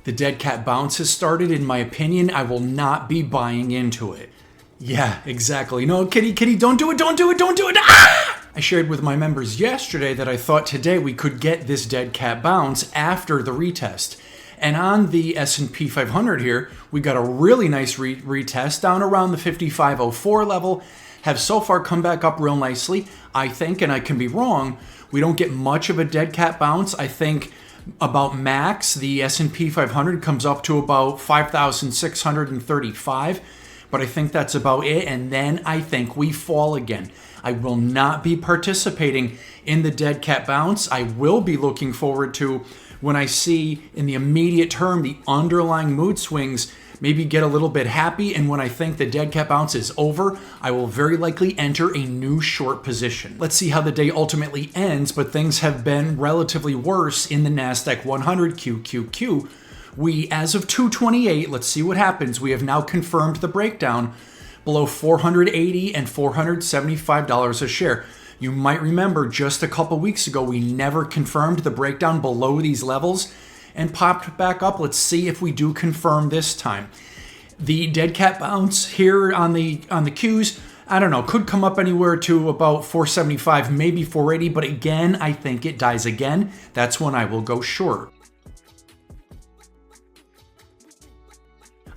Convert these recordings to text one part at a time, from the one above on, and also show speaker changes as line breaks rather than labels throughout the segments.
The dead cat bounce has started. In my opinion, I will not be buying into it. Yeah, exactly. No, kitty, don't do it, don't do it, don't do it. Ah! I shared with my members yesterday that I thought today we could get this dead cat bounce after the retest. And on the S&P 500 here, we got a really nice retest down around the 5504 level, have so far come back up real nicely. I think, and I can be wrong, we don't get much of a dead cat bounce. I think about max, the S&P 500 comes up to about 5,635, but I think that's about it. And then I think we fall again. I will not be participating in the dead cat bounce. I will be looking forward to when I see in the immediate term the underlying mood swings maybe get a little bit happy, and when I think the dead cat bounce is over, I will very likely enter a new short position. Let's see how the day ultimately ends, but things have been relatively worse in the NASDAQ 100 QQQ. We, as of 228, let's see what happens. We have now confirmed the breakdown below $480 and $475 a share. You might remember just a couple weeks ago, we never confirmed the breakdown below these levels and popped back up. Let's see if we do confirm this time. The dead cat bounce here on the Qs, I don't know, could come up anywhere to about 475, maybe 480, but again, I think it dies again. That's when I will go short.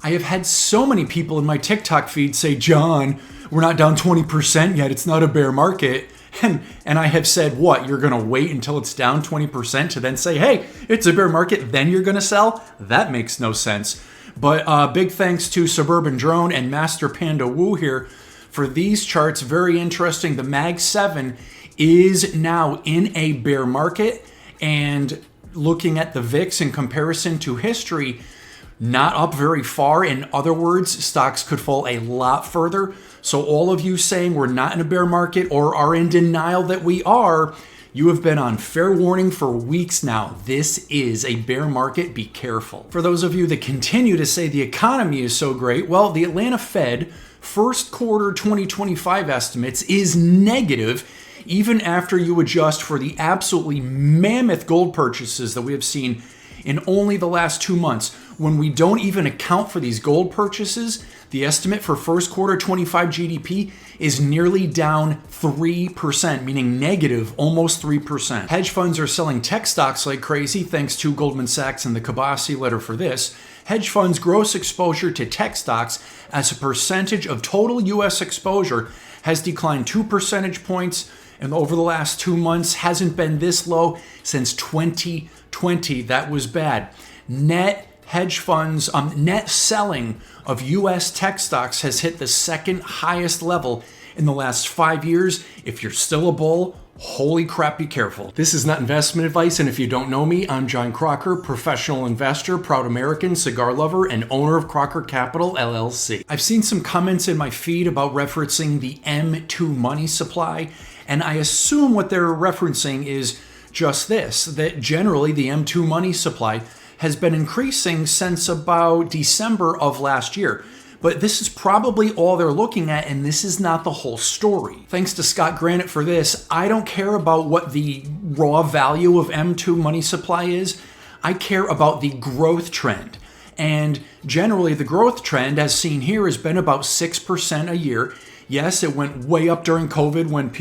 I have had so many people in my TikTok feed say, John, we're not down 20% yet. It's not a bear market. And I have said, what, you're going to wait until it's down 20% to then say, hey, it's a bear market, then you're going to sell? That makes no sense. But big thanks to Suburban Drone and Master Panda Woo here for these charts. Very interesting. The Mag 7 is now in a bear market, and looking at the VIX in comparison to history, not up very far. In other words, stocks could fall a lot further. So all of you saying we're not in a bear market or are in denial that we are, you have been on fair warning for weeks now. This is a bear market. Be careful. For those of you that continue to say the economy is so great, well, the Atlanta Fed first quarter 2025 estimates is negative, even after you adjust for the absolutely mammoth gold purchases that we have seen in only the last 2 months. When we don't even account for these gold purchases, the estimate for first quarter 25 GDP is nearly down 3%, meaning negative almost 3%. Hedge funds are selling tech stocks like crazy, thanks to Goldman Sachs and the Kabasi letter for this. Hedge funds' gross exposure to tech stocks as a percentage of total U.S. exposure has declined 2 percentage points, and over the last 2 months hasn't been this low since 2020. That was bad. Net hedge funds, net selling of U.S. tech stocks has hit the second highest level in the last 5 years. If you're still a bull, holy crap, be careful. This is not investment advice, and if you don't know me, I'm John Crocker, professional investor, proud American, cigar lover, and owner of Crocker Capital, LLC. I've seen some comments in my feed about referencing the M2 money supply, and I assume what they're referencing is just this, that generally the M2 money supply has been increasing since about December of last year. But this is probably all they're looking at, and this is not the whole story. Thanks to Scott Granite for this. I don't care about what the raw value of M2 money supply is. I care about the growth trend. And generally the growth trend, as seen here, has been about 6% a year. Yes, it went way up during COVID when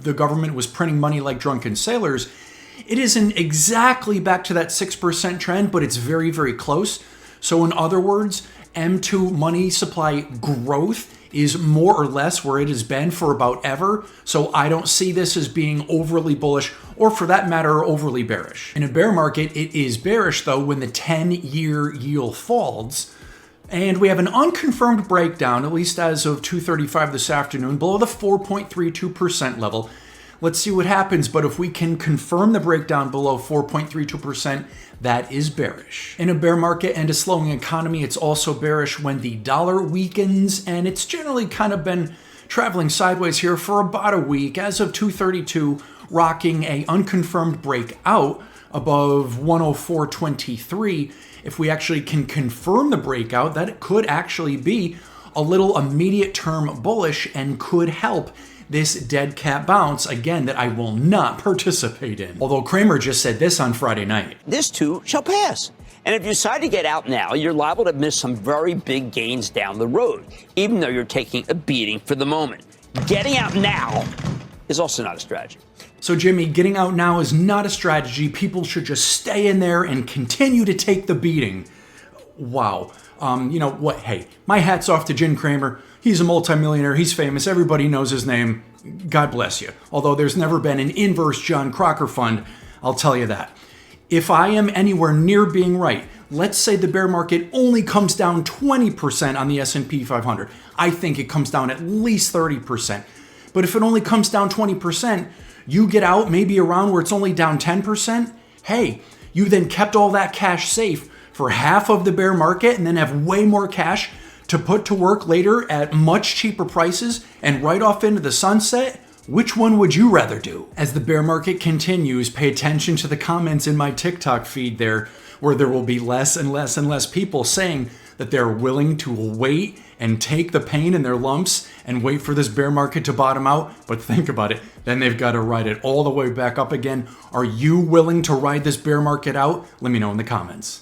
the government was printing money like drunken sailors. It isn't exactly back to that 6% trend, but it's very, very close. So in other words, M2 money supply growth is more or less where it has been for about ever. So I don't see this as being overly bullish, or for that matter, overly bearish. In a bear market, it is bearish though when the 10-year yield falls. And we have an unconfirmed breakdown, at least as of 2:35 this afternoon, below the 4.32% level. Let's see what happens, but if we can confirm the breakdown below 4.32%, that is bearish. In a bear market and a slowing economy, it's also bearish when the dollar weakens, and it's generally kind of been traveling sideways here for about a week. As of 2:32, rocking a unconfirmed breakout above 104.23. If we actually can confirm the breakout, that it could actually be a little immediate term bullish and could help this dead cat bounce, again, that I will not participate in. Although Kramer just said this on Friday night.
This too shall pass. And if you decide to get out now, you're liable to miss some very big gains down the road, even though you're taking a beating for the moment. Getting out now is also not a strategy.
So, Jimmy, getting out now is not a strategy. People should just stay in there and continue to take the beating. Wow. You know what? Hey, my hat's off to Jim Cramer. He's a multimillionaire. He's famous. Everybody knows his name. God bless you. Although there's never been an inverse John Crocker fund, I'll tell you that. If I am anywhere near being right, let's say the bear market only comes down 20% on the S&P 500. I think it comes down at least 30%. But if it only comes down 20%, you get out maybe around where it's only down 10%. Hey, you then kept all that cash safe for half of the bear market and then have way more cash to put to work later at much cheaper prices and right off into the sunset. Which one would you rather do? As the bear market continues, pay attention to the comments in my TikTok feed there, where there will be less and less and less people saying that they're willing to wait and take the pain in their lumps and wait for this bear market to bottom out. But think about it, then they've got to ride it all the way back up again. Are you willing to ride this bear market out? Let me know in the comments.